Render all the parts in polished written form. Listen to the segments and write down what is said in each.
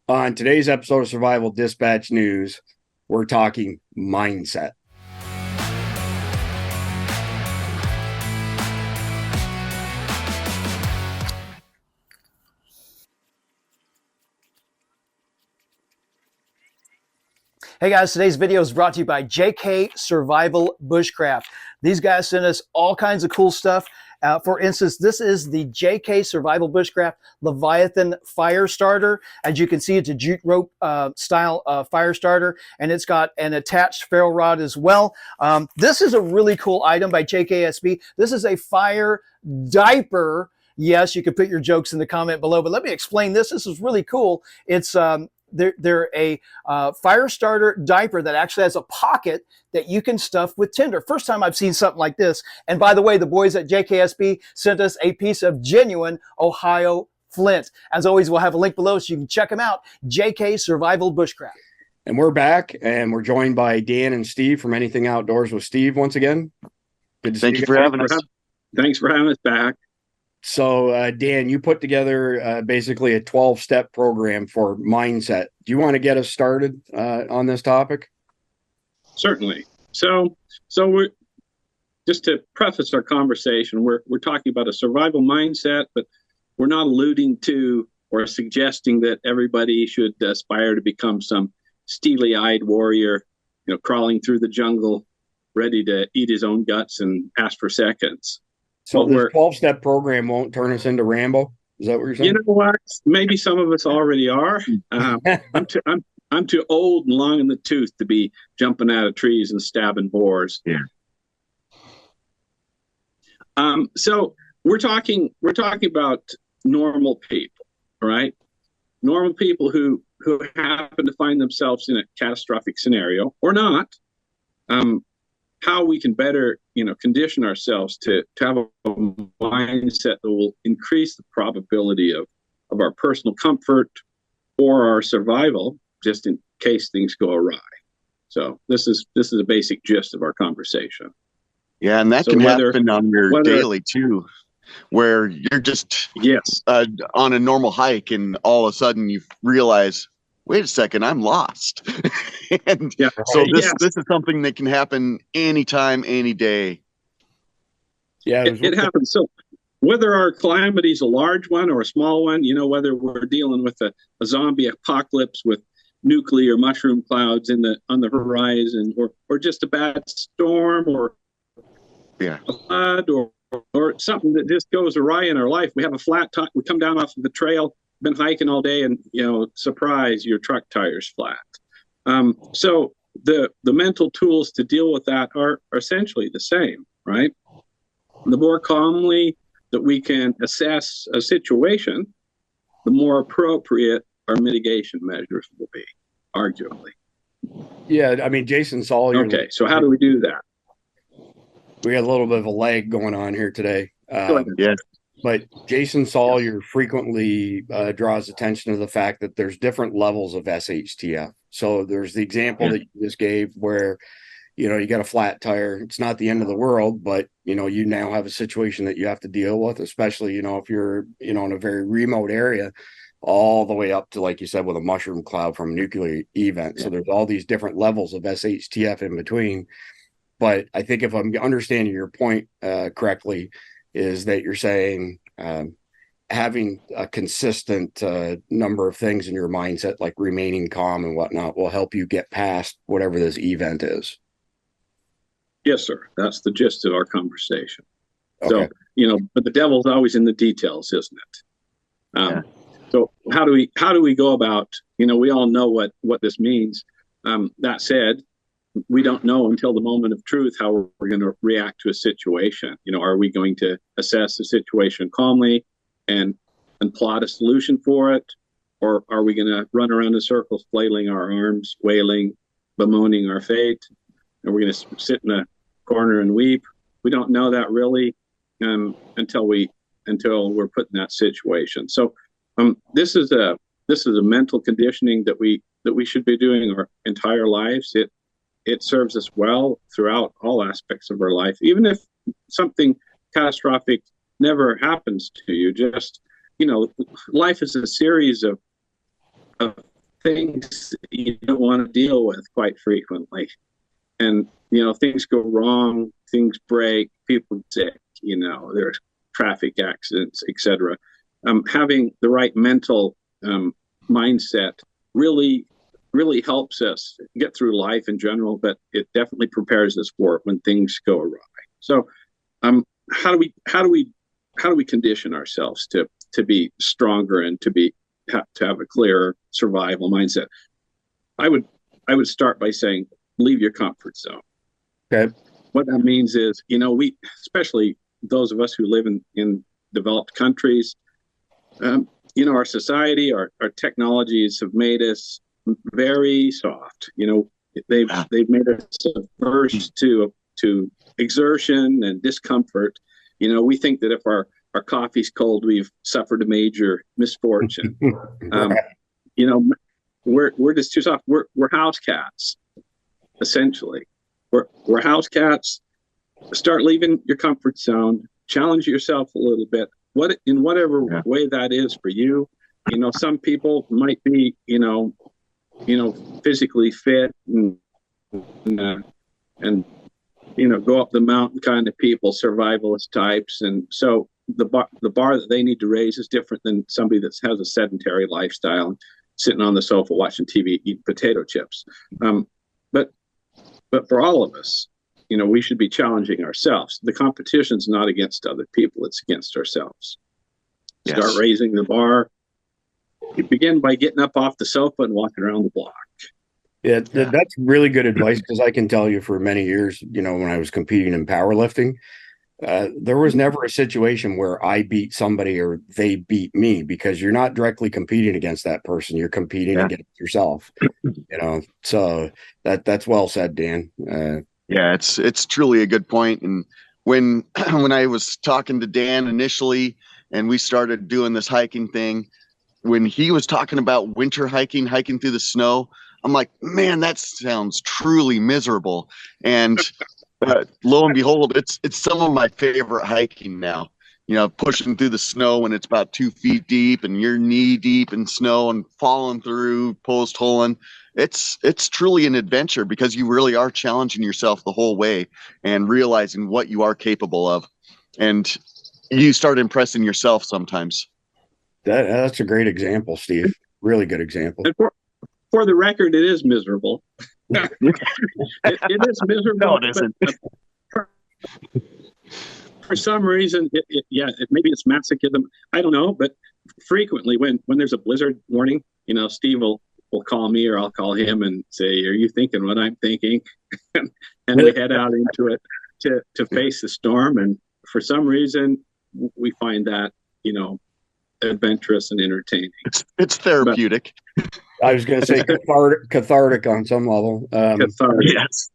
On today's episode of Survival Dispatch News, we're talking mindset. Hey guys, today's video is brought to you by JK Survival Bushcraft. These guys sent us all kinds of cool stuff. For instance, this is the JK Survival Bushcraft Leviathan fire starter. As you can see, it's a jute rope style fire starter, and it's got an attached ferro rod as well. This is a really cool item by JKSB. This is a fire diaper. Yes, you can put your jokes in the comment below, but let me explain this. This is really cool. It's they're a fire starter diaper that actually has a pocket that you can stuff with tinder. First time I've seen something like this. And by the way, the boys at JKSB sent us a piece of genuine Ohio flint. As always, we'll have a link below so you can check them out. JK Survival Bushcraft. And we're back, and we're joined by Dan and Steve from Anything Outdoors with Steve once again. Good to Thank you for having us. Thanks for having us back. So, Dan, you put together basically a 12-step program for mindset. Do you want to get us started on this topic? Certainly. So we're just to preface our conversation, we're talking about a survival mindset, but we're not alluding to or suggesting that everybody should aspire to become some steely-eyed warrior, crawling through the jungle, ready to eat his own guts and ask for seconds. So this 12-step program won't turn us into Rambo? Is that what you're saying? You know what? Maybe some of us already are. I'm too old and long in the tooth to be jumping out of trees and stabbing boars. Yeah. So we're talking about normal people, right? Normal people who happen to find themselves in a catastrophic scenario or not. How we can better, condition ourselves to have a mindset that will increase the probability of our personal comfort or our survival, just in case things go awry. So this is a basic gist of our conversation. Yeah, and that can happen on your daily too, where you're just on a normal hike, and all of a sudden you realize, wait a second, I'm lost. And so this is something that can happen anytime, any day. Yeah, it happens. So whether our calamity is a large one or a small one, whether we're dealing with a zombie apocalypse with nuclear mushroom clouds on the horizon, or just a bad storm, or a flood, or something that just goes awry in our life. We have a flat tire. We come down off of the trail, been hiking all day, and surprise, your truck tire's flat. So the mental tools to deal with that are essentially the same, right? The more calmly that we can assess a situation, the more appropriate our mitigation measures will be, arguably. Yeah, I mean, Jason Saul. Okay, so how do we do that? We got a little bit of a lag going on here today. Yes. But Jason Sawyer frequently draws attention to the fact that there's different levels of SHTF. So there's the example that you just gave where, you got a flat tire. It's not the end of the world, but, you now have a situation that you have to deal with, especially, if you're, in a very remote area, all the way up to, like you said, with a mushroom cloud from a nuclear event. Yeah. So there's all these different levels of SHTF in between. But I think if I'm understanding your point correctly, is that you're saying having a consistent number of things in your mindset, like remaining calm and whatnot, will help you get past whatever this event is. Yes, sir. That's the gist of our conversation. Okay. So, but the devil's always in the details, isn't it? So how do we go about, we all know what this means. That said, we don't know until the moment of truth how we're going to react to a situation. Are we going to assess the situation calmly and plot a solution for it? Or are we going to run around in circles, flailing our arms, wailing, bemoaning our fate? And we're going to sit in a corner and weep? We don't know that really until we're put in that situation. So this is a mental conditioning that we should be doing our entire lives. It serves us well throughout all aspects of our life. Even if something catastrophic never happens to you, just, life is a series of things that you don't want to deal with quite frequently. And, things go wrong, things break, people sick, there's traffic accidents, etc. Having the right mental mindset really helps us get through life in general, but it definitely prepares us for it when things go awry. So, how do we condition ourselves to be stronger and to have a clearer survival mindset? I would start by saying, leave your comfort zone. Okay. What that means is, we, especially those of us who live in developed countries, our society, our technologies have made us very soft. They've made us averse to exertion and discomfort. We think that if our coffee's cold, we've suffered a major misfortune. Right. We're just too soft. We're house cats, essentially. We're house cats. Start leaving your comfort zone. Challenge yourself a little bit. In whatever way that is for you. Some people might be, physically fit and go up the mountain kind of people, survivalist types, and so the bar that they need to raise is different than somebody that has a sedentary lifestyle, sitting on the sofa watching TV, eating potato chips. But for all of us, we should be challenging ourselves. The competition's not against other people; it's against ourselves. Yes. Start raising the bar. You begin by getting up off the sofa and walking around the block. Yeah, that's really good advice, because I can tell you for many years, when I was competing in powerlifting, there was never a situation where I beat somebody or they beat me, because you're not directly competing against that person. You're competing against yourself, so that's well said, Dan. Yeah, it's truly a good point. And when I was talking to Dan initially and we started doing this hiking thing, when he was talking about winter hiking through the snow, I'm like, man, that sounds truly miserable. And lo and behold, it's some of my favorite hiking now. Pushing through the snow when it's about 2 feet deep and you're knee deep in snow and falling through, post holing. It's truly an adventure, because you really are challenging yourself the whole way and realizing what you are capable of. And you start impressing yourself sometimes. That's a great example, Steve. Really good example. And for the record, it is miserable. it is miserable. No, it isn't. For some reason, maybe it's masochism. I don't know, but frequently when there's a blizzard warning, Steve will call me or I'll call him and say, "Are you thinking what I'm thinking?" and we head out into it to face the storm. And for some reason, we find that adventurous and entertaining. It's therapeutic. I was going to say cathartic on some level. Cathartic. Yes.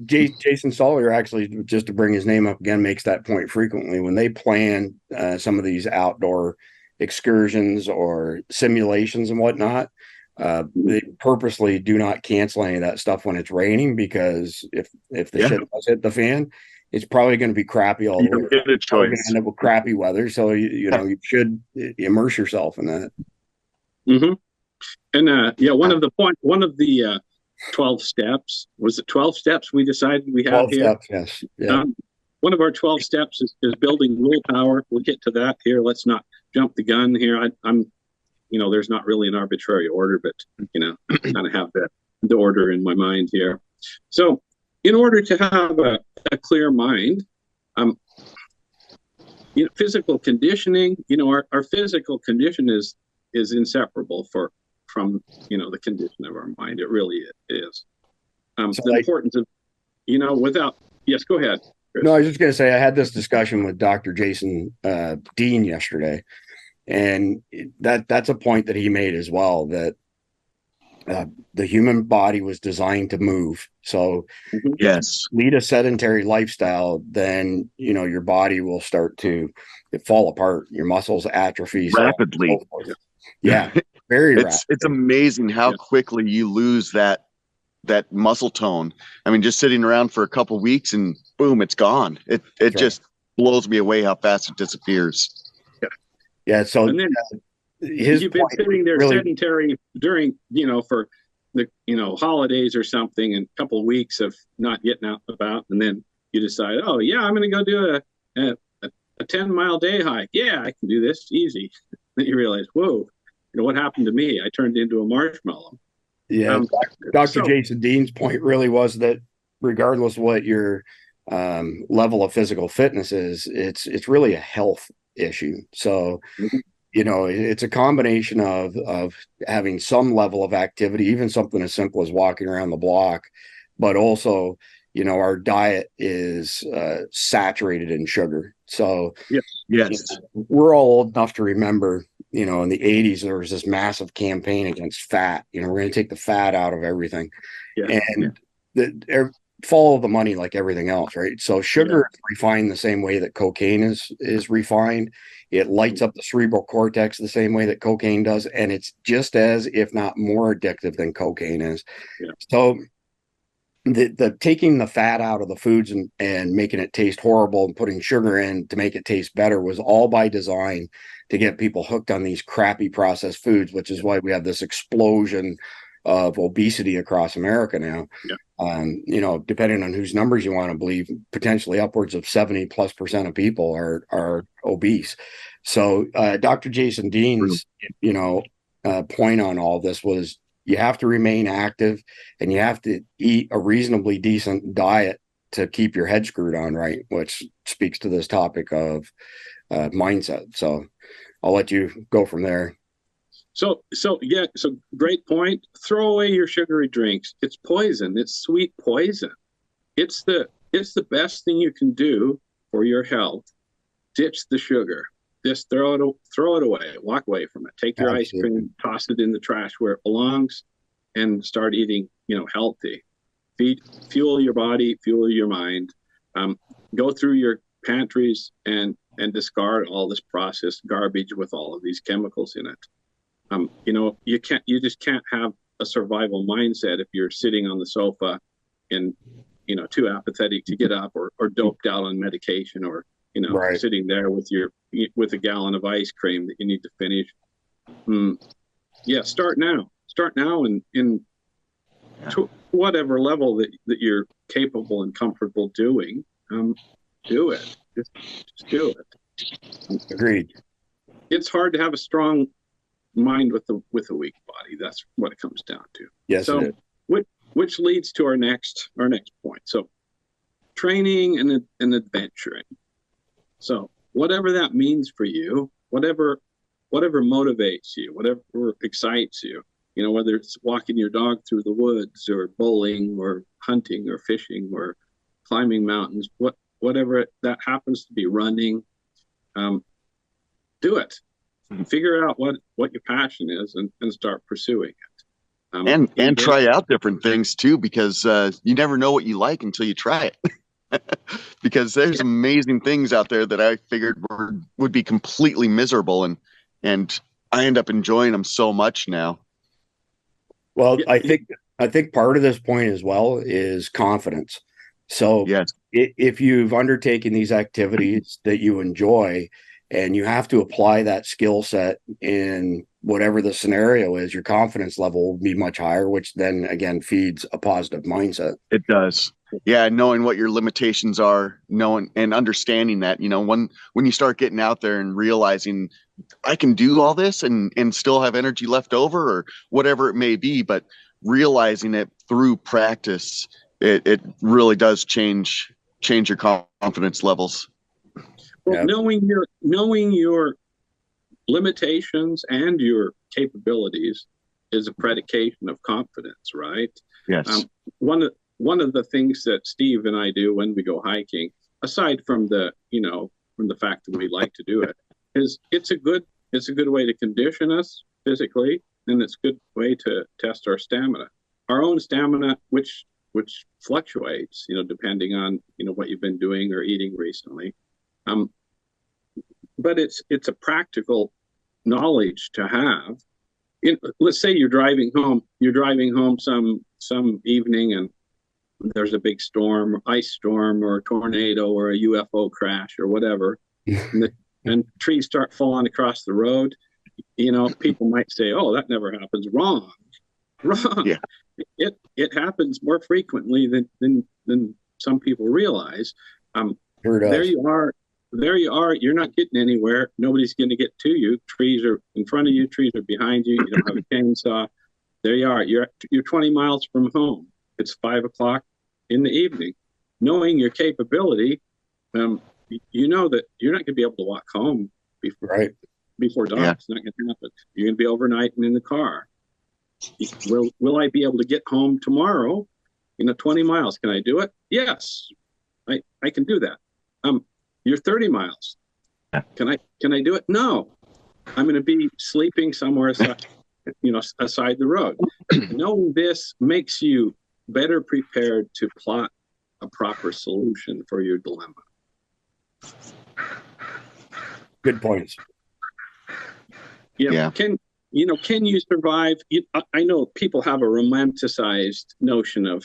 Jason Sawyer, actually, just to bring his name up again, makes that point frequently when they plan some of these outdoor excursions or simulations and whatnot. They purposely do not cancel any of that stuff when it's raining, because if the shit does hit the fan, it's probably going to be crappy all the way. Get a choice. End up with crappy weather, so you should immerse yourself in that. Mm-hmm. And one of the 12 steps, was it 12 steps we decided we have here? 12 steps, yes. Yeah. One of our 12 steps is building willpower. We'll get to that here. Let's not jump the gun here. I'm there's not really an arbitrary order, but kind of have the order in my mind here. So in order to have a clear mind, physical conditioning, our physical condition is inseparable from the condition of our mind. It really is. The importance of, yes, go ahead, Chris. No, I was just going to say, I had this discussion with Dr. Jason Dean yesterday, and that's a point that he made as well, that the human body was designed to move. So yes, lead a sedentary lifestyle, then your body will start to fall apart. Your muscles atrophy rapidly. Yeah, very rapid. It's amazing how quickly you lose that muscle tone. I mean, just sitting around for a couple weeks and boom, it's gone. It just blows me away how fast it disappears. Yeah. So You've been sitting there really sedentary during, for the, holidays or something, and a couple of weeks of not getting out and about, and then you decide, oh yeah, I'm going to go do a 10-mile day hike. Yeah, I can do this easy. Then you realize, whoa, what happened to me? I turned into a marshmallow. Yeah, Dr. Jason Dean's point really was that regardless of what your level of physical fitness is, it's really a health issue. So, it's a combination of having some level of activity, even something as simple as walking around the block, but also, our diet is saturated in sugar. So yes, we're all old enough to remember, in the 80s, there was this massive campaign against fat. We're going to take the fat out of everything. Follow the money like everything else, right? So sugar is refined the same way that cocaine is refined. It lights up the cerebral cortex the same way that cocaine does, and it's just as, if not more, addictive than cocaine is. So the taking the fat out of the foods and making it taste horrible and putting sugar in to make it taste better was all by design to get people hooked on these crappy processed foods, which is why we have this explosion of obesity across America now. Depending on whose numbers you want to believe, potentially upwards of 70+% of people are obese. So Dr. Jason Dean's, point on all this was you have to remain active and you have to eat a reasonably decent diet to keep your head screwed on right, which speaks to this topic of mindset. So I'll let you go from there. So great point. Throw away your sugary drinks. It's poison. It's sweet poison. It's the best thing you can do for your health. Ditch the sugar. Just throw it away. Walk away from it. Take your ice cream, toss it in the trash where it belongs, and start eating, healthy. Fuel your body, fuel your mind. Go through your pantries and discard all this processed garbage with all of these chemicals in it. You just can't have a survival mindset if you're sitting on the sofa and, too apathetic to get up or doped out on medication or, sitting there with a gallon of ice cream that you need to finish. Start now. Start now to whatever level that you're capable and comfortable doing. Do it. Just do it. Agreed. It's hard to have a strong mind with a weak body. That's what it comes down to. Yes. So, which leads to our next point. So, training and adventuring. So, whatever that means for you, whatever motivates you, whatever excites you, whether it's walking your dog through the woods or bowling or hunting or fishing or climbing mountains, whatever that happens to be, running, do it. Figure out what your passion is and start pursuing it. And try out different things too, because you never know what you like until you try it. Because there's amazing things out there that I figured would be completely miserable, and I end up enjoying them so much now. Well, I think part of this point as well is confidence. So if you've undertaken these activities that you enjoy and you have to apply that skill set in whatever the scenario is, your confidence level will be much higher, which then again feeds a positive mindset. It does. Yeah, knowing what your limitations are, knowing and understanding that, when you start getting out there and realizing I can do all this and still have energy left over or whatever it may be, but realizing it through practice, it really does change your confidence levels. Well, knowing your limitations and your capabilities is a predication of confidence, right? Yes. One of the things that Steve and I do when we go hiking, aside from the fact that we like to do it, is it's a good way to condition us physically, and it's a good way to test our stamina, our own stamina, which fluctuates, depending on what you've been doing or eating recently. But it's a practical knowledge to have. Let's say you're driving home some evening and there's a big storm, ice storm, or a tornado, or a UFO crash, or whatever, and trees start falling across the road. people might say, "Oh, that never happens." Wrong. Yeah. It happens more frequently than some people realize. Sure does. There you are. You're not getting anywhere. Nobody's going to get to you. Trees are in front of you. Trees are behind you. You don't have a chainsaw. There you are. You're 20 miles from home. It's 5 o'clock in the evening. Knowing your capability, you know that you're not going to be able to walk home before dark. Yeah. It's not going to happen. You're going to be overnighting in the car. Will I be able to get home tomorrow? 20 miles. Can I do it? Yes, I can do that. You're 30 miles. Can I do it? No, I'm going to be sleeping somewhere aside, aside the road. Knowing this makes you better prepared to plot a proper solution for your dilemma. Good points. Yeah. Can you survive? I know people have a romanticized notion of,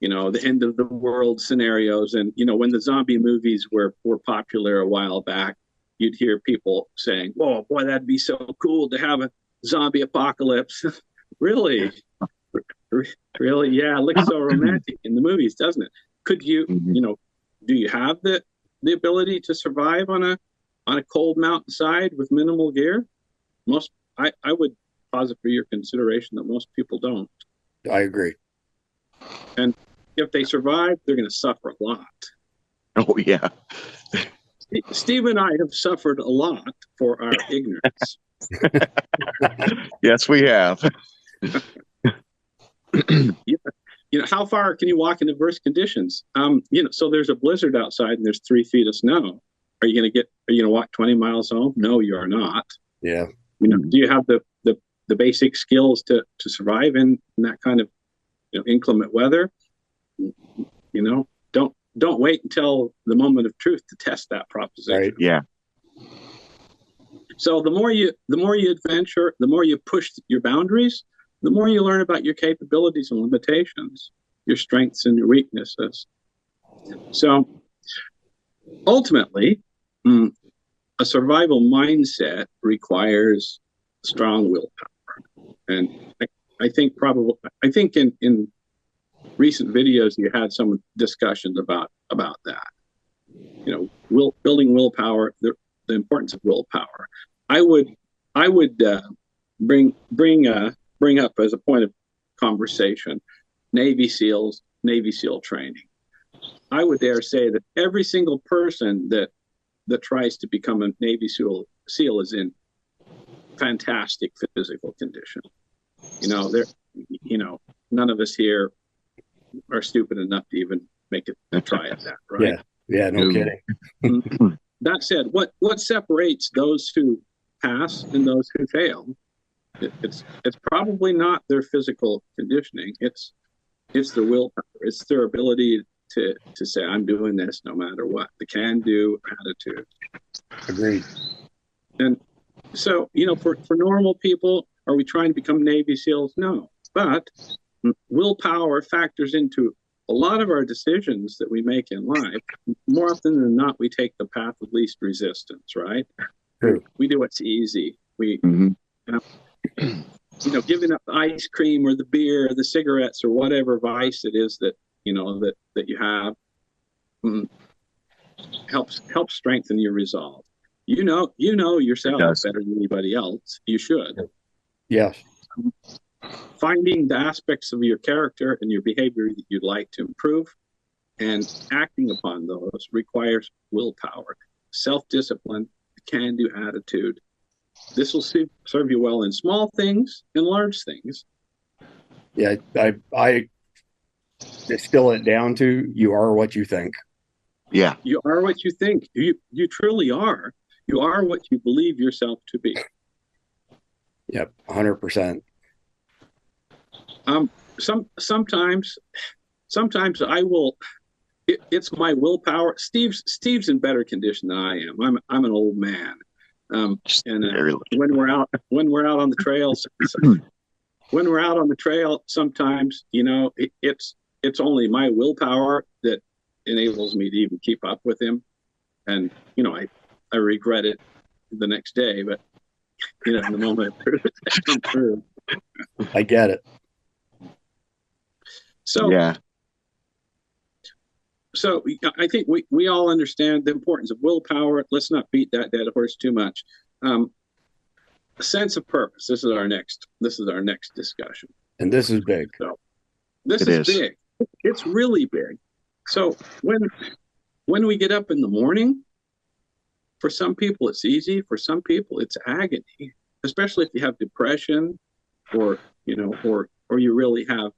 the end of the world scenarios. And, when the zombie movies were popular a while back, you'd hear people saying, "Oh boy, that'd be so cool to have a zombie apocalypse." Really? Really? Yeah. It looks so romantic in the movies, doesn't it? Could you, do you have the ability to survive on a cold mountainside with minimal gear? I would posit for your consideration that most people don't. I agree. And if they survive, they're going to suffer a lot. Oh, yeah. Steve and I have suffered a lot for our ignorance. Yes, we have. How far can you walk in adverse conditions? So there's a blizzard outside and there's 3 feet of snow. Are you going to walk 20 miles home? No, you are not. Yeah. Do you have the basic skills to survive in that kind of inclement weather? Don't wait until the moment of truth to test that proposition. Right. Yeah. So the more you adventure, the more you push your boundaries, the more you learn about your capabilities and limitations, your strengths and your weaknesses. So ultimately, a survival mindset requires strong willpower. And I think in recent videos you had some discussions about that. Building willpower, the importance of willpower. I would bring up as a point of conversation Navy SEAL training. I would dare say that every single person that tries to become a Navy SEAL is in fantastic physical condition. None of us here are stupid enough to even make it try at that, right? Yeah, no kidding. That said, what separates those who pass and those who fail? It's probably not their physical conditioning. It's their willpower. It's their ability to say, "I'm doing this no matter what." The can-do attitude. Agreed. And so, for normal people, are we trying to become Navy SEALs? No. But willpower factors into a lot of our decisions that we make in life. More often than not, we take the path of least resistance, right? True. We do what's easy. We, giving up the ice cream or the beer or the cigarettes or whatever vice it is that you have helps strengthen your resolve. You know yourself better than anybody else. You should. Yes. Finding the aspects of your character and your behavior that you'd like to improve and acting upon those requires willpower, self-discipline, can-do attitude. This will serve you well in small things and large things. Yeah, I distill it down to you are what you think. Yeah. You are what you think. You truly are. You are what you believe yourself to be. Yep, 100%. Sometimes I will. It's my willpower. Steve's in better condition than I am. I'm an old man. And when we're out on the trails, sometimes it's only my willpower that enables me to even keep up with him, and I regret it the next day. But you know, in the moment that come through. I get it. So Yeah. So I think we all understand the importance of willpower. Let's not beat that dead horse too much. A sense of purpose. This is our next discussion. And this is big. So this is big. It's really big. So when we get up in the morning, for some people it's easy. For some people it's agony, especially if you have depression, or you know, or you really have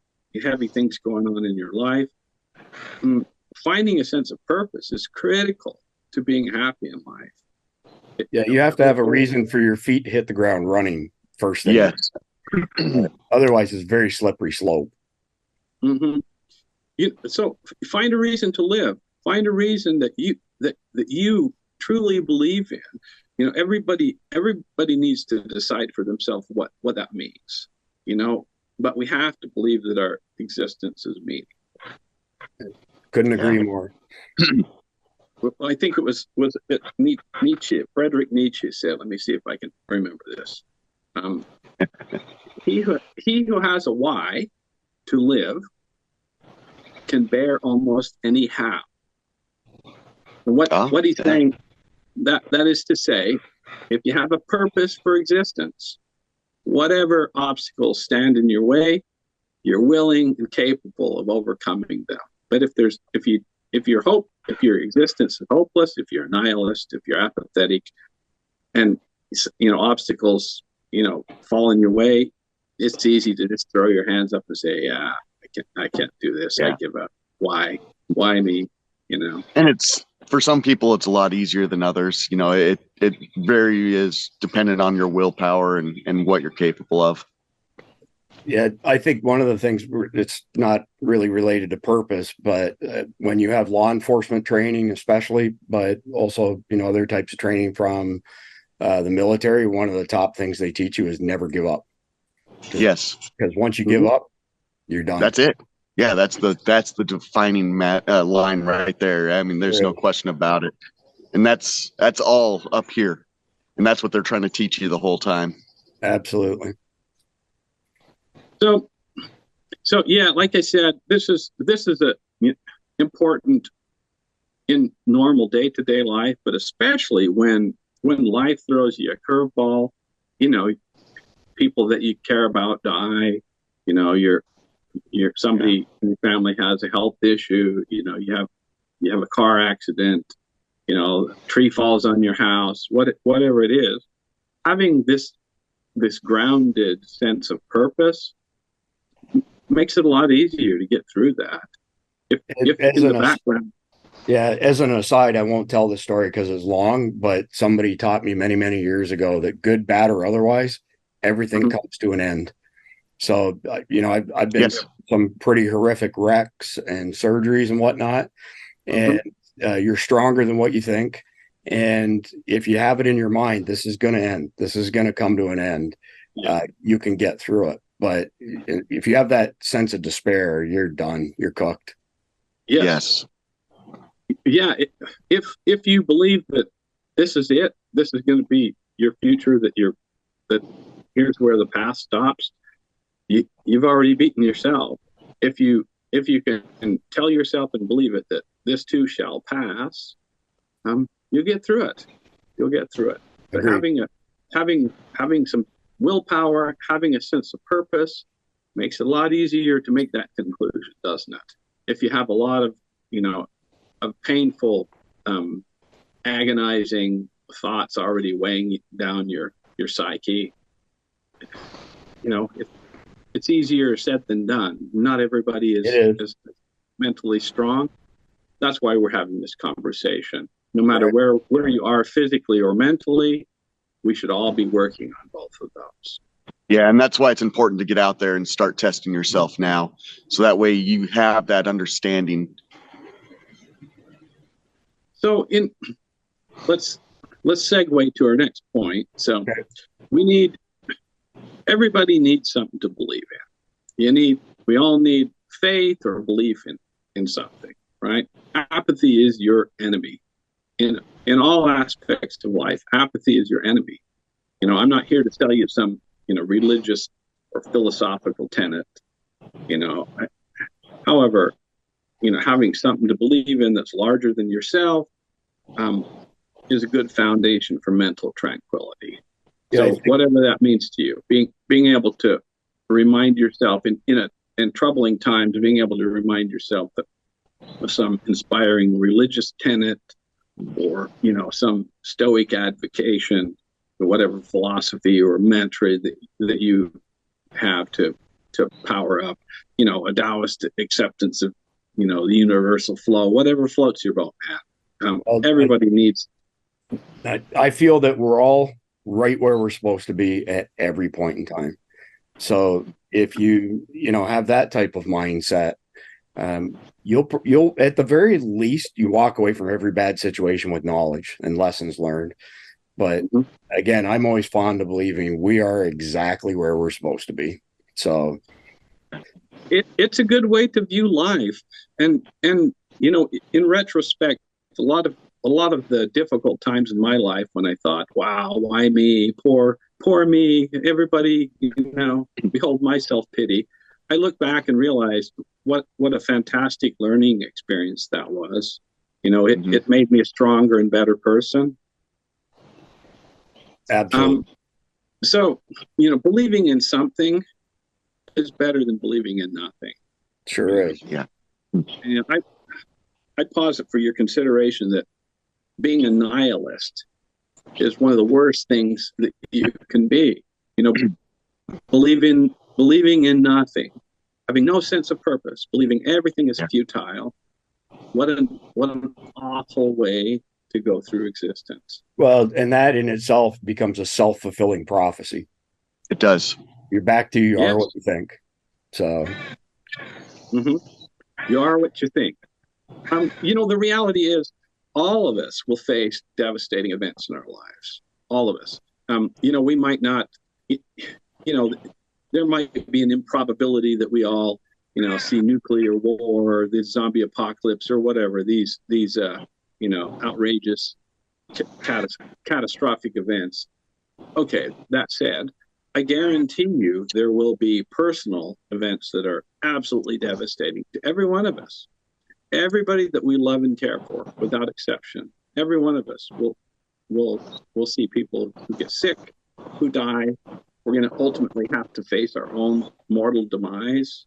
heavy things going on in your life. Finding a sense of purpose is critical to being happy in life. Yeah, you have to have a reason for your feet to hit the ground running first thing. Yes. Otherwise, it's very slippery slope. Mm-hmm. So find a reason to live. Find a reason that you truly believe in. You know, everybody needs to decide for themselves what that means. You know, but we have to believe that our existence is meaningful. Couldn't agree more. I think it was it Nietzsche, Friedrich Nietzsche said, let me see if I can remember this. He who has a why to live can bear almost any how. And what he's saying, that is to say, if you have a purpose for existence, whatever obstacles stand in your way, you're willing and capable of overcoming them. But if your existence is hopeless, if you're a nihilist, if you're apathetic, and you know obstacles, you know, fall in your way, it's easy to just throw your hands up and say, "Yeah, I can't do this. I give up. Why me?" You know. And it's for some people, it's a lot easier than others. You know, it very is dependent on your willpower and what you're capable of. Yeah, I think one of the things, it's not really related to purpose, but when you have law enforcement training, especially, but also, you know, other types of training from the military, one of the top things they teach you is never give up. Yes. Because once you give up, you're done. That's it. Yeah, that's the defining line right there. I mean, there's no question about it. And that's all up here. And that's what they're trying to teach you the whole time. Absolutely. So yeah, like I said, this is a important in normal day-to-day life, but especially when life throws you a curveball. You know, people that you care about die. You know, you're somebody in your family has a health issue. You know, you have a car accident. You know, a tree falls on your house. Whatever it is, having this grounded sense of purpose makes it a lot easier to get through that. If in the background. Yeah, as an aside, I won't tell the story because it's long, but somebody taught me many, many years ago that good, bad, or otherwise, everything comes to an end. So, you know, I've been through some pretty horrific wrecks and surgeries and whatnot, and you're stronger than what you think. And if you have it in your mind, this is going to end. This is going to come to an end. You can get through it. But if you have that sense of despair, you're done. You're cooked. Yes. Yeah. If you believe that this is it, this is going to be your future, that here's where the past stops, you've already beaten yourself. If you can tell yourself and believe it that this too shall pass, you'll get through it. You'll get through it. But having some willpower, having a sense of purpose makes it a lot easier to make that conclusion, doesn't it? If you have a lot of, you know, of painful, agonizing thoughts already weighing down your psyche, you know, it's easier said than done. Not everybody is mentally strong. That's why we're having this conversation. No matter where you are physically or mentally, we should all be working on both of those. Yeah, and that's why it's important to get out there and start testing yourself now. So that way you have that understanding. So let's segue to our next point. So everybody needs something to believe in. We all need faith or belief in something, right? Apathy is your enemy. In all aspects of life, apathy is your enemy. I'm not here to sell you some, religious or philosophical tenet. However, having something to believe in that's larger than yourself is a good foundation for mental tranquility. So whatever that means to you, being able to remind yourself in troubling times, being able to remind yourself that of some inspiring religious tenet, or some stoic advocation, or whatever philosophy or mantra that you have to power up, a Taoist acceptance of the universal flow, whatever floats your boat, man. Everybody needs. I feel that we're all right where we're supposed to be at every point in time. So if you have that type of mindset, you'll at the very least you walk away from every bad situation with knowledge and lessons learned. But again, I'm always fond of believing we are exactly where we're supposed to be. So it's a good way to view life, and in retrospect, a lot of the difficult times in my life when I thought, wow, why me, poor me, everybody, behold my self-pity, I look back and realized what a fantastic learning experience that was. It made me a stronger and better person. Absolutely. So believing in something is better than believing in nothing. Sure is. Yeah. And I posit for your consideration that being a nihilist is one of the worst things that you can be. Believing in nothing, having no sense of purpose, believing everything is futile. What an awful way to go through existence. Well, and that in itself becomes a self-fulfilling prophecy. It does. You're back to you are what you think. So you are what you think. The reality is all of us will face devastating events in our lives. All of us. We might not, there might be an improbability that we all, see nuclear war, the zombie apocalypse, or whatever, these outrageous, catastrophic events. Okay, that said, I guarantee you there will be personal events that are absolutely devastating to every one of us. Everybody that we love and care for, without exception, every one of us will see people who get sick, who die. We're going to ultimately have to face our own mortal demise.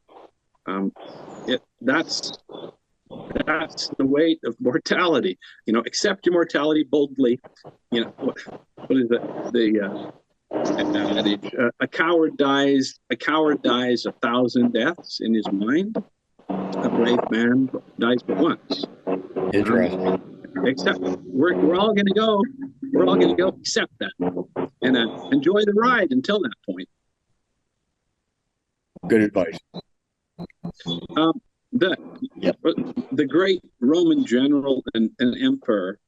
That's the weight of mortality. Accept your mortality boldly. What is it? The adage, a coward dies 1,000 deaths in his mind. A brave man dies but once. Interesting. Except we're all going to go. We're all going to go. Accept that and enjoy the ride until that point. Good advice. The great Roman general and emperor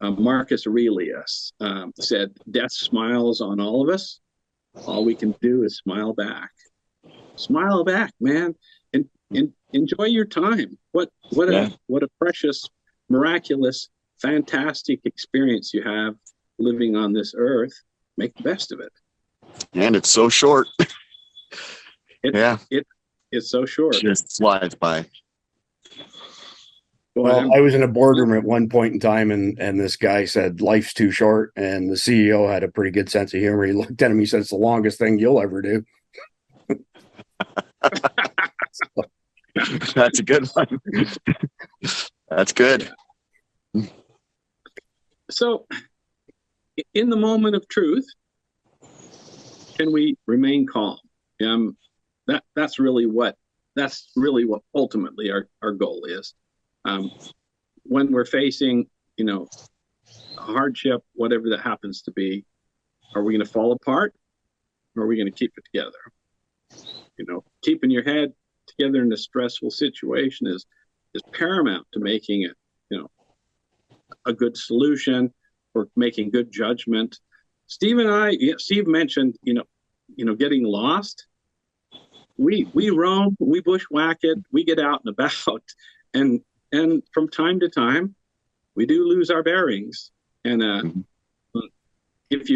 Marcus Aurelius said, "Death smiles on all of us. All we can do is smile back. Smile back, man, and enjoy your time. What a precious, miraculous, fantastic experience you have living on this earth. Make the best of it." And it's so short. It's so short. It just flies by. Well, I was in a boardroom at one point in time, and this guy said, "Life's too short." And the CEO had a pretty good sense of humor. He looked at him. He said, "It's the longest thing you'll ever do." That's a good one. That's good. So, in the moment of truth, can we remain calm? That's really what ultimately our goal is. When we're facing, a hardship, whatever that happens to be, are we going to fall apart, or are we going to keep it together? Keeping your head together in a stressful situation is paramount to making it, a good solution, or making good judgment. Steve mentioned, getting lost. We roam, we bushwhack it, we get out and about, and from time to time, we do lose our bearings. And if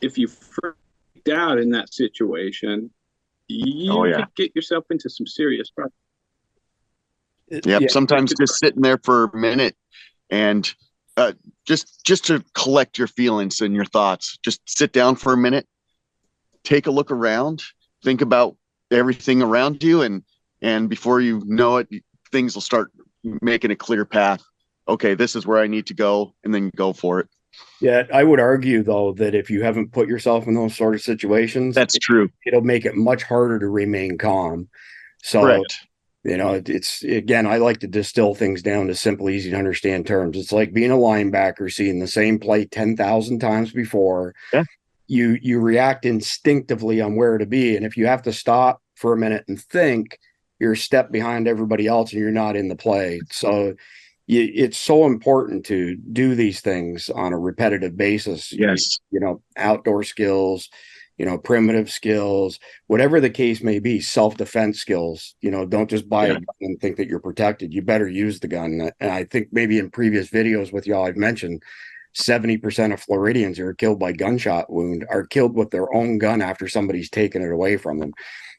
if you freaked out in that situation, you could get yourself into some serious trouble. Yep. Yeah. Sometimes just sitting there for a minute and just to collect your feelings and your thoughts, just sit down for a minute, take a look around, think about everything around you, and before you know it, things will start making a clear path. Okay, this is where I need to go, and then go for it. Yeah, I would argue though that if you haven't put yourself in those sort of situations, that's true. It'll make it much harder to remain calm. So, correct. You know, it's, again, I like to distill things down to simple, easy to understand terms. It's like being a linebacker, seeing the same play 10,000 times before. Yeah. You react instinctively on where to be, and if you have to stop for a minute and think, you're a step behind everybody else, and you're not in the play. So it's so important to do these things on a repetitive basis. Yes. You know, outdoor skills, you know, primitive skills, whatever the case may be, self-defense skills. You know, don't just buy a gun and think that you're protected. You better use the gun. And I think maybe in previous videos with y'all, I've mentioned 70% of Floridians who are killed by gunshot wound are killed with their own gun after somebody's taken it away from them.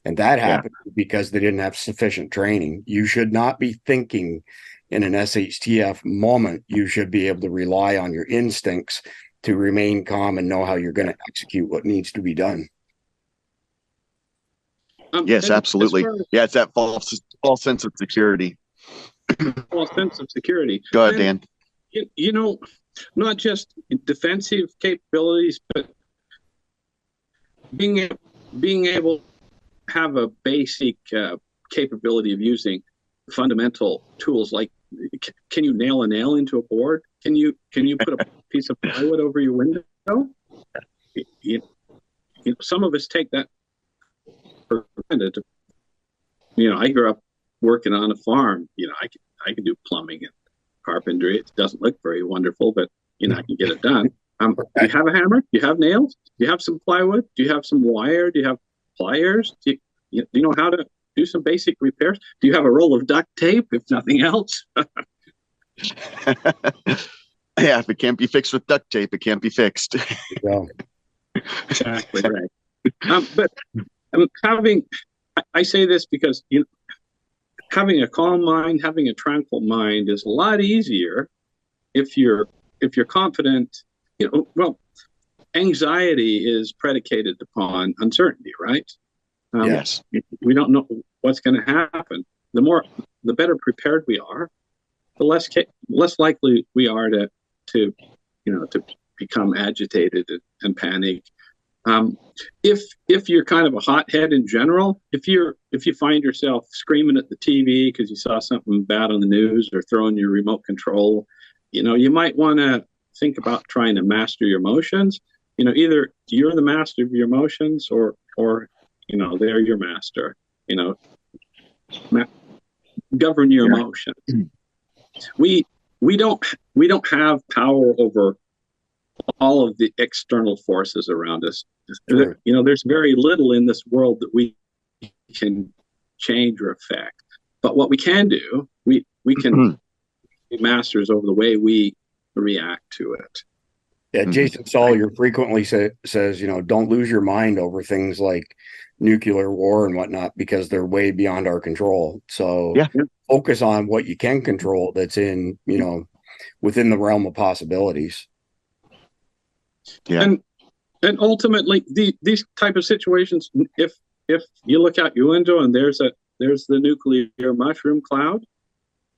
And that happened because they didn't have sufficient training. You should not be thinking in an SHTF moment. You should be able to rely on your instincts to remain calm and know how you're going to execute what needs to be done. Yes, absolutely. Yeah, it's that false sense of security. False sense of security. Go ahead, Dan. You know, not just defensive capabilities, but being able to have a basic capability of using fundamental tools like, can you nail a nail into a board? Can you put a piece of plywood over your window? Some of us take that for granted. You know, I grew up working on a farm. You know, I can do plumbing and carpentry. It doesn't look very wonderful, but you know, I can get it done. Do you have a hammer? Do you have nails? Do you have some plywood? Do you have some wire? Do you have pliers? Do you know how to do some basic repairs? Do you have a roll of duct tape, if nothing else? Yeah, if it can't be fixed with duct tape, it can't be fixed. Yeah. Exactly right. But I say this because, you know, having a calm mind, having a tranquil mind is a lot easier if you're confident. You know, well, anxiety is predicated upon uncertainty, right? Yes. We don't know what's going to happen. The better prepared we are, the less likely we are to become agitated and panic. If you're kind of a hothead in general, if you find yourself screaming at the TV because you saw something bad on the news or throwing your remote control, you know, you might want to think about trying to master your emotions. You know, either you're the master of your emotions or you know, they're your master. You know, govern your emotions. We don't have power over all of the external forces around us. Sure. You know, there's very little in this world that we can change or affect. But what we can do, we can be masters over the way we react to it. Yeah, Jason Sawyer frequently says, you know, don't lose your mind over things like nuclear war and whatnot, because they're way beyond our control. So focus on what you can control that's in, you know, within the realm of possibilities. Yeah. And ultimately these type of situations, if you look out your window and there's the nuclear mushroom cloud,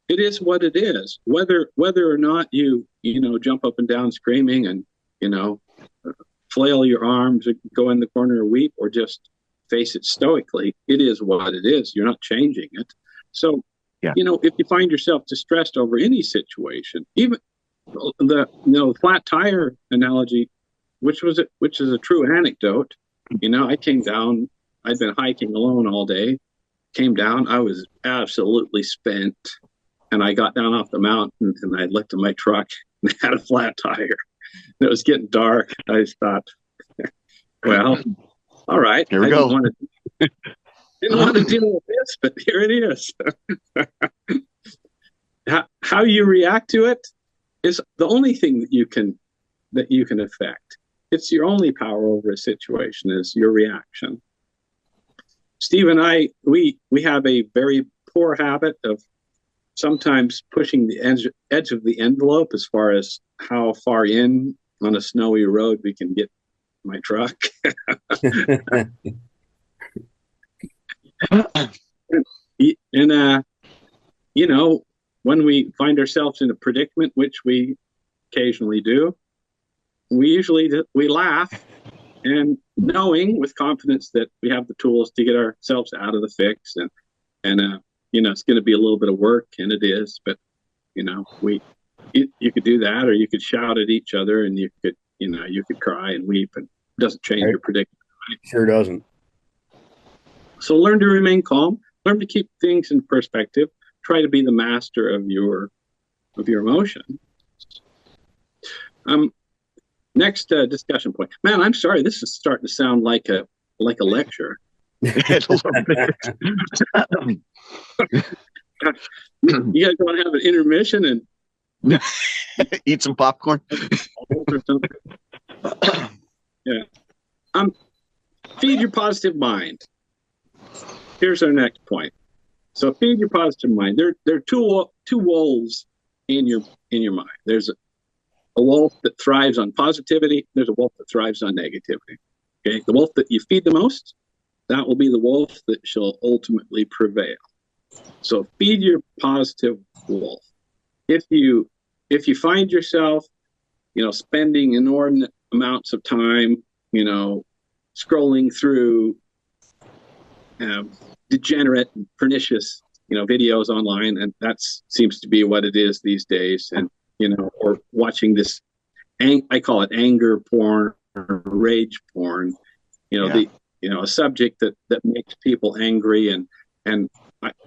it is what it is. Whether or not you know, jump up and down screaming and, you know, flail your arms or go in the corner or weep or just face it stoically, it is what it is. You're not changing it. So, you know, if you find yourself distressed over any situation, even the flat tire analogy, which is a true anecdote. You know, I came down, I'd been hiking alone all day, came down, I was absolutely spent. And I got down off the mountain and I looked at my truck and it had a flat tire. It was getting dark. I just thought, well, all right. Here we go. Didn't want to deal with this, but here it is. How you react to it is the only thing that you can affect. it's your only power over a situation is your reaction. Steve and I, we have a very poor habit of sometimes pushing the edge of the envelope as far as how far in on a snowy road we can get my truck. And you know, when we find ourselves in a predicament, which we occasionally do, we laugh, and knowing with confidence that we have the tools to get ourselves out of the fix, and you know, it's going to be a little bit of work, and it is, but you know, you could do that, or you could shout at each other, and you could cry and weep, and it doesn't change your predicament. Right? Sure doesn't. So learn to remain calm, learn to keep things in perspective, try to be the master of your emotion. Next discussion point. Man, I'm sorry, this is starting to sound like a lecture. You guys want to have an intermission and eat some popcorn? Yeah. Feed your positive mind. Here's our next point. So feed your positive mind. There are two wolves in your mind. There's a wolf that thrives on positivity. There's a wolf that thrives on negativity. Okay, the wolf that you feed the most, that will be the wolf that shall ultimately prevail. So feed your positive wolf. If you find yourself, you know, spending inordinate amounts of time, you know, scrolling through degenerate, pernicious, you know, videos online, and that seems to be what it is these days, and you know, or watching this, I call it anger porn or rage porn, you know, a subject that makes people angry, and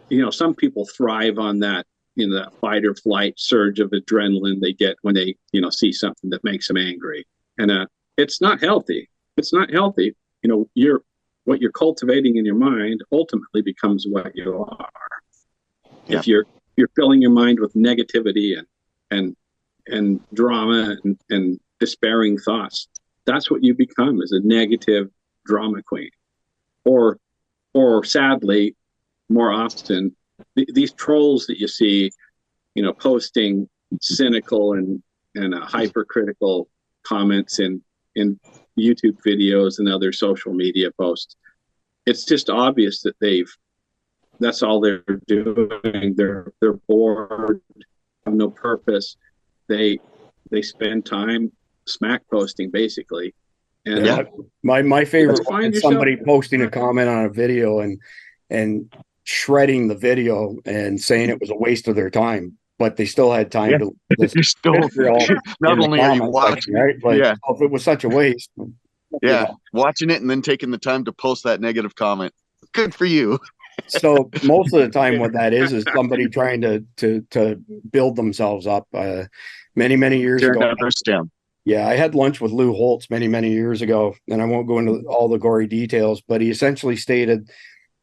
you know, some people thrive on that, you know, that fight or flight surge of adrenaline they get when they, you know, see something that makes them angry, and it's not healthy. It's not healthy. You know, what you're cultivating in your mind ultimately becomes what you are. Yeah. If you're filling your mind with negativity and drama and despairing thoughts, that's what you become, is a negative drama queen. Or sadly, more often, these trolls that you see, you know, posting cynical and hypercritical comments in YouTube videos and other social media posts, it's just obvious that that's all they're doing. They're bored, have no purpose. They spend time smack posting, basically. And my favorite one is somebody posting a comment on a video and shredding the video and saying it was a waste of their time, but they still had time to not only are you watching, right? Like, if it was such a waste. Watching it and then taking the time to post that negative comment. Good for you. So most of the time what that is somebody trying to build themselves up. Many years ago. Yeah, I had lunch with Lou Holtz many years ago, and I won't go into all the gory details, but he essentially stated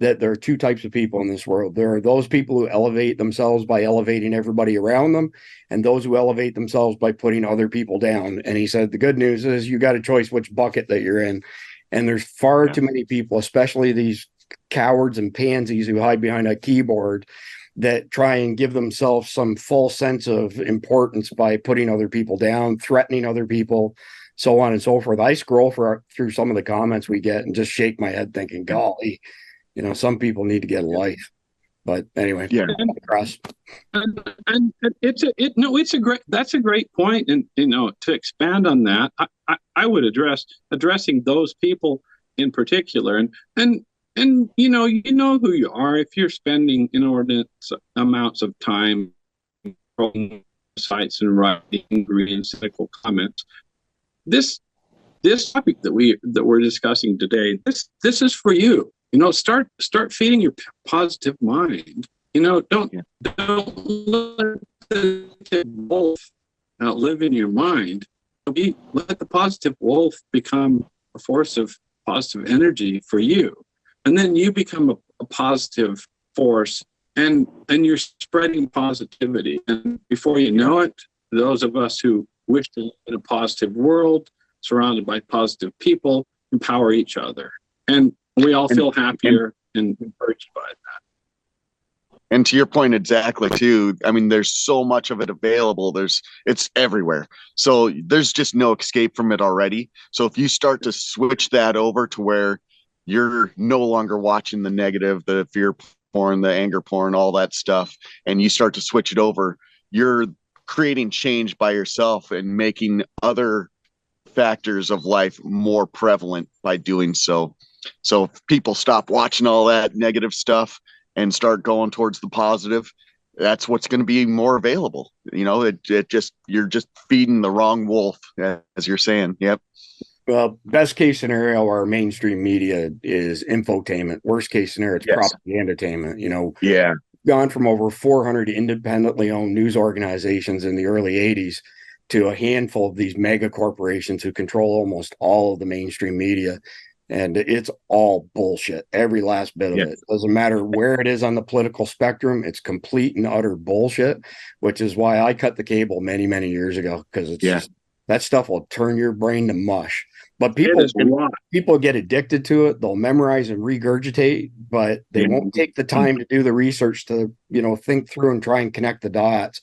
that there are two types of people in this world. There are those people who elevate themselves by elevating everybody around them, and those who elevate themselves by putting other people down. And he said, the good news is you got a choice which bucket that you're in. And there's far too many people, especially these cowards and pansies who hide behind a keyboard, that try and give themselves some false sense of importance by putting other people down, threatening other people, so on and so forth. I scroll through some of the comments we get and just shake my head thinking, golly, you know, some people need to get a life. But anyway, and it's a great point. And, you know, to expand on that, I would addressing those people in particular, and you know who you are. If you're spending inordinate amounts of time on sites and writing angry and cynical comments, this topic that we're discussing today, this is for you. You know, start feeding your positive mind. You know, don't let the wolf live in your mind. Let the positive wolf become a force of positive energy for you. And then you become a positive force, and you're spreading positivity. And before you know it, those of us who wish to live in a positive world surrounded by positive people, empower each other. And we all feel happier and encouraged by that. And to your point, exactly too. I mean, there's so much of it available. It's everywhere. So there's just no escape from it already. So if you start to switch that over to where you're no longer watching the negative, the fear porn, the anger porn, all that stuff, and you start to switch it over, you're creating change by yourself and making other factors of life more prevalent by doing so. So if people stop watching all that negative stuff and start going towards the positive, that's what's going to be more available. You're just feeding the wrong wolf, as you're saying. Yep. Well, best case scenario, our mainstream media is infotainment. Worst case scenario, it's propagandatainment. Yeah. Gone from over 400 independently owned news organizations in the early 80s to a handful of these mega corporations who control almost all of the mainstream media. And it's all bullshit. Every last bit of it. Doesn't matter where it is on the political spectrum. It's complete and utter bullshit, which is why I cut the cable many, many years ago, because it's just, that stuff will turn your brain to mush. But people get addicted to it. They'll memorize and regurgitate, but they won't take the time to do the research to, think through and try and connect the dots.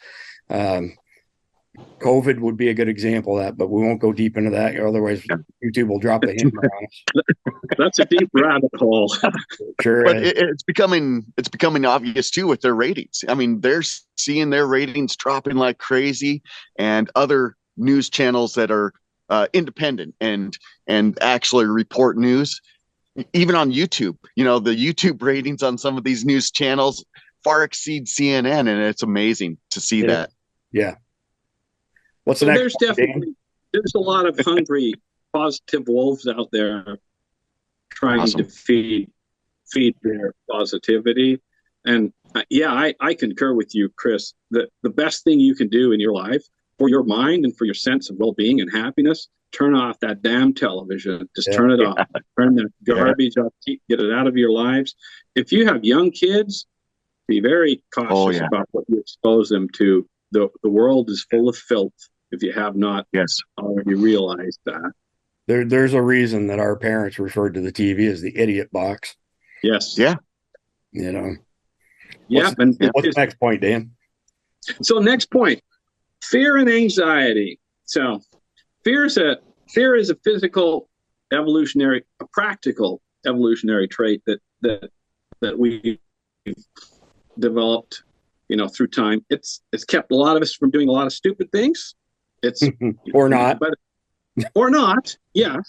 COVID would be a good example of that, but we won't go deep into that. Otherwise, YouTube will drop the hammer on us. That's a deep rabbit hole. Sure, but it's becoming obvious too with their ratings. I mean, they're seeing their ratings dropping like crazy, and other news channels that are independent and actually report news, even on YouTube. The YouTube ratings on some of these news channels far exceed CNN, and it's amazing to see that. Yeah. What's the next? There's a lot of hungry, positive wolves out there trying to feed their positivity. And I concur with you, Chris. The best thing you can do in your life for your mind and for your sense of well-being and happiness, turn off that damn television. Just turn it off. Turn that garbage off. Get it out of your lives. If you have young kids, be very cautious about what you expose them to. The world is full of filth. If you have not already realized that. There's a reason that our parents referred to the TV as the idiot box. Yes. Yeah. What's the next point, Dan? So next point, fear and anxiety. So fear is a physical a practical evolutionary trait that we developed, through time. It's kept a lot of us from doing a lot of stupid things. It's or not, or not. Yeah.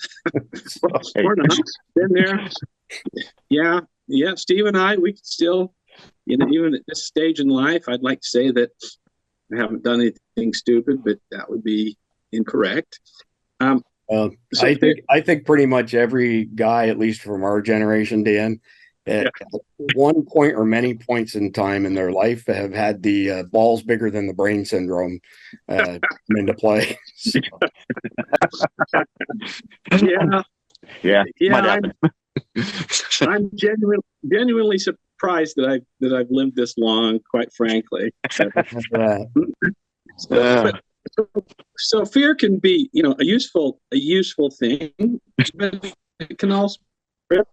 Or not. Been there. Yeah. Steve and I, we could still, even at this stage in life, I'd like to say that I haven't done anything stupid, but that would be incorrect. I think pretty much every guy, at least from our generation, Dan, at one point or many points in time in their life, have had the balls bigger than the brain syndrome come into play. I'm genuinely surprised that I've lived this long, quite frankly. So fear can be, a useful thing, but it can also, right?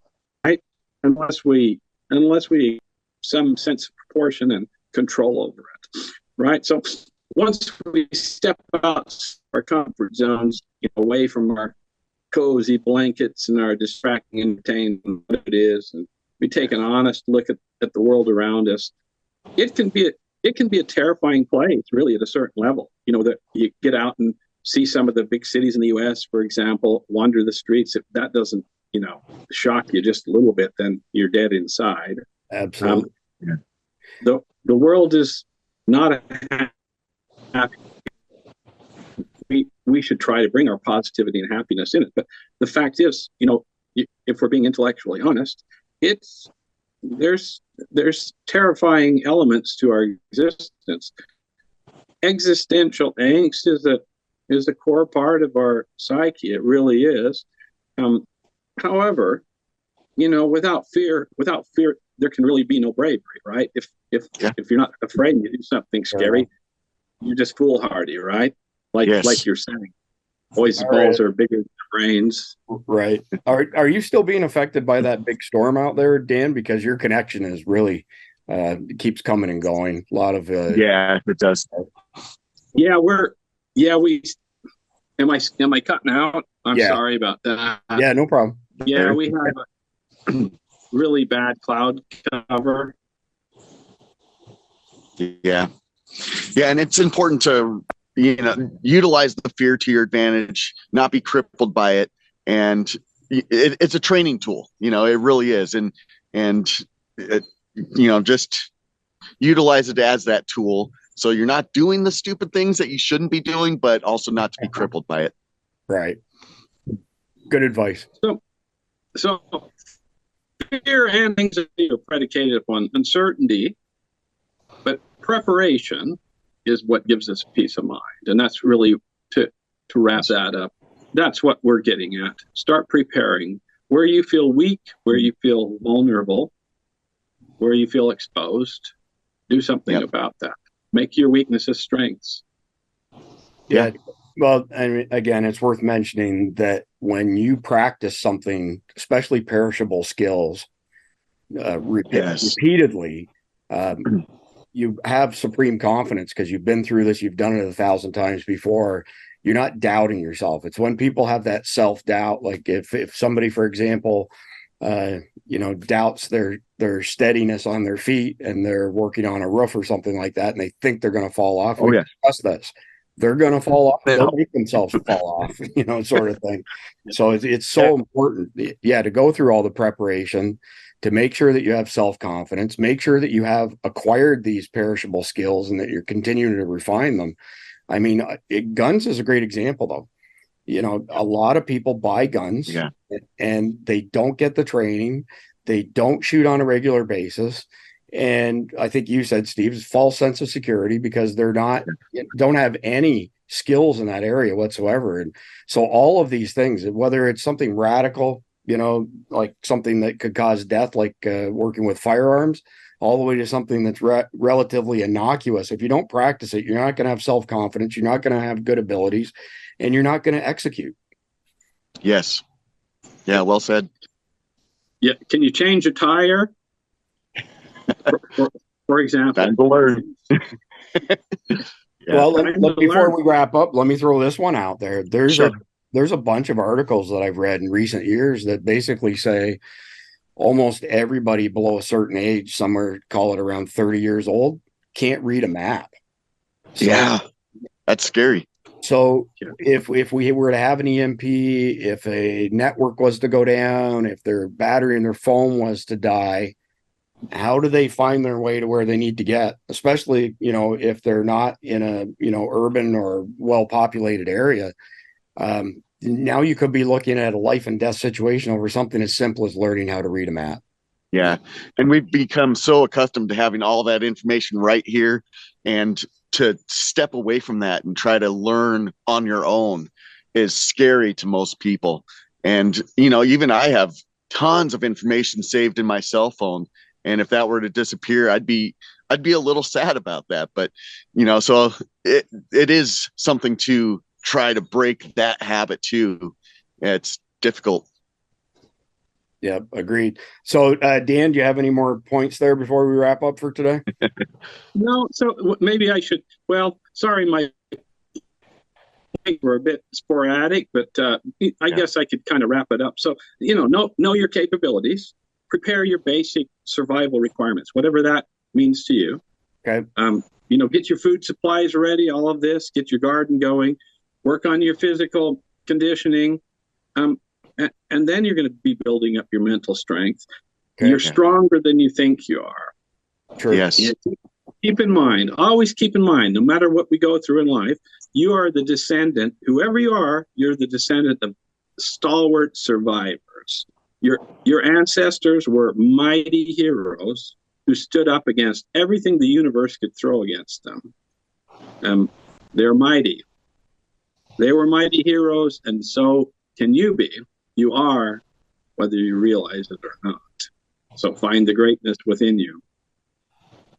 Unless we some sense of proportion and control over it, right? So once we step out our comfort zones, away from our cozy blankets and our distracting entertainment, what it is, and we take an honest look at the world around us, it can be a terrifying place, really, at a certain level. That you get out and see some of the big cities in the U.S., for example, wander the streets. If that doesn't, shock you just a little bit, then you're dead inside. Absolutely. The world is not a happy. We should try to bring our positivity and happiness in it. But the fact is, if we're being intellectually honest, there's terrifying elements to our existence. Existential angst is a core part of our psyche. It really is. However, without fear, there can really be no bravery, right? If you're not afraid and you do something scary, you're just foolhardy, right? Like you're saying. Always the balls are bigger than the brains. Right. Are you still being affected by that big storm out there, Dan? Because your connection is really keeps coming and going. A lot of yeah, it does. Yeah, we am I cutting out? I'm sorry about that. Yeah, no problem. Yeah, we have a really bad cloud cover. Yeah. Yeah, and it's important to utilize the fear to your advantage, not be crippled by it, and it's a training tool. It really is, and it, just utilize it as that tool, so you're not doing the stupid things that you shouldn't be doing, but also not to be crippled by it. Right. Good advice. So fear and anxiety are predicated upon uncertainty, but preparation is what gives us peace of mind. And that's really, to wrap that up, that's what we're getting at. Start preparing where you feel weak, where you feel vulnerable, where you feel exposed. Do something about that. Make your weaknesses strengths. Yeah. Well, I mean, again, it's worth mentioning that when you practice something, especially perishable skills, repeatedly, you have supreme confidence because you've been through this, you've done it 1,000 times before. You're not doubting yourself. It's when people have that self-doubt, like if somebody, for example, doubts their steadiness on their feet and they're working on a roof or something like that, and they think they're going to fall off. Trust this. They're going to fall off. They'll make themselves fall off, sort of thing. So it's so important, to go through all the preparation, to make sure that you have self-confidence, make sure that you have acquired these perishable skills and that you're continuing to refine them. I mean, guns is a great example, though. A lot of people buy guns and they don't get the training. They don't shoot on a regular basis. And I think you said, Steve, false sense of security because don't have any skills in that area whatsoever. And so all of these things, whether it's something radical, like something that could cause death, like working with firearms, all the way to something that's relatively innocuous. If you don't practice it, you're not going to have self-confidence. You're not going to have good abilities, and you're not going to execute. Yes. Yeah. Well said. Yeah. Can you change a tire? For example. Time to learn. Well, before we wrap up, let me throw this one out there. There's a bunch of articles that I've read in recent years that basically say almost everybody below a certain age, somewhere call it around 30 years old, can't read a map. So, that's scary. So if we were to have an EMP, if a network was to go down, if their battery in their phone was to die, how do they find their way to where they need to get, especially, if they're not in a, urban or well-populated area? Now you could be looking at a life and death situation over something as simple as learning how to read a map. Yeah. And we've become so accustomed to having all that information right here, and to step away from that and try to learn on your own is scary to most people. And, even I have tons of information saved in my cell phone. And if that were to disappear, I'd be a little sad about that. But, so it is something to try to break that habit too. It's difficult. Yeah, agreed. So, Dan, do you have any more points there before we wrap up for today? No. So maybe I should. Well, sorry, my we're a bit sporadic, but I guess I could kind of wrap it up. So, know your capabilities. Prepare your basic survival requirements, whatever that means to you. Okay. Get your food supplies ready, all of this, get your garden going, work on your physical conditioning. And then you're going to be building up your mental strength. Okay, you're stronger than you think you are. True. Yes. Always keep in mind, no matter what we go through in life, you are the descendant, whoever you are, you're the descendant of stalwart survivors. Your ancestors were mighty heroes who stood up against everything the universe could throw against them. They're mighty. They were mighty heroes, and so can you be. You are, whether you realize it or not. So find the greatness within you.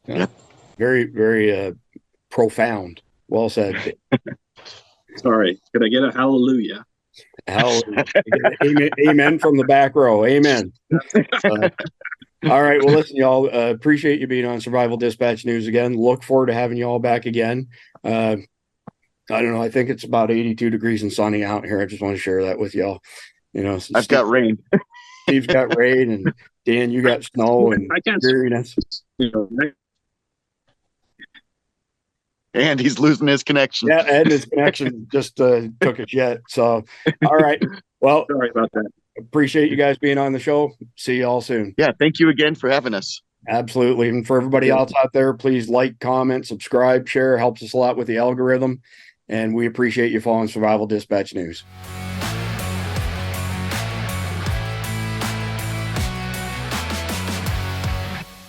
Yeah. Very, very profound. Well said. Sorry. Could I get a hallelujah? Hallelujah. Amen, amen from the back row. Amen. All right. Well, listen, y'all, appreciate you being on Survival Dispatch News again. Look forward to having you all back again. I don't know. I think it's about 82 degrees and sunny out here. I just want to share that with y'all. You know, I've got rain. Steve's got rain, and Dan, you got snow and dreariness. And he's losing his connection. Yeah, and his connection just took a jet. So, all right. Well, sorry about that. Appreciate you guys being on the show. See you all soon. Yeah, thank you again for having us. Absolutely. And for everybody else out there, please like, comment, subscribe, share. Helps us a lot with the algorithm. And we appreciate you following Survival Dispatch News.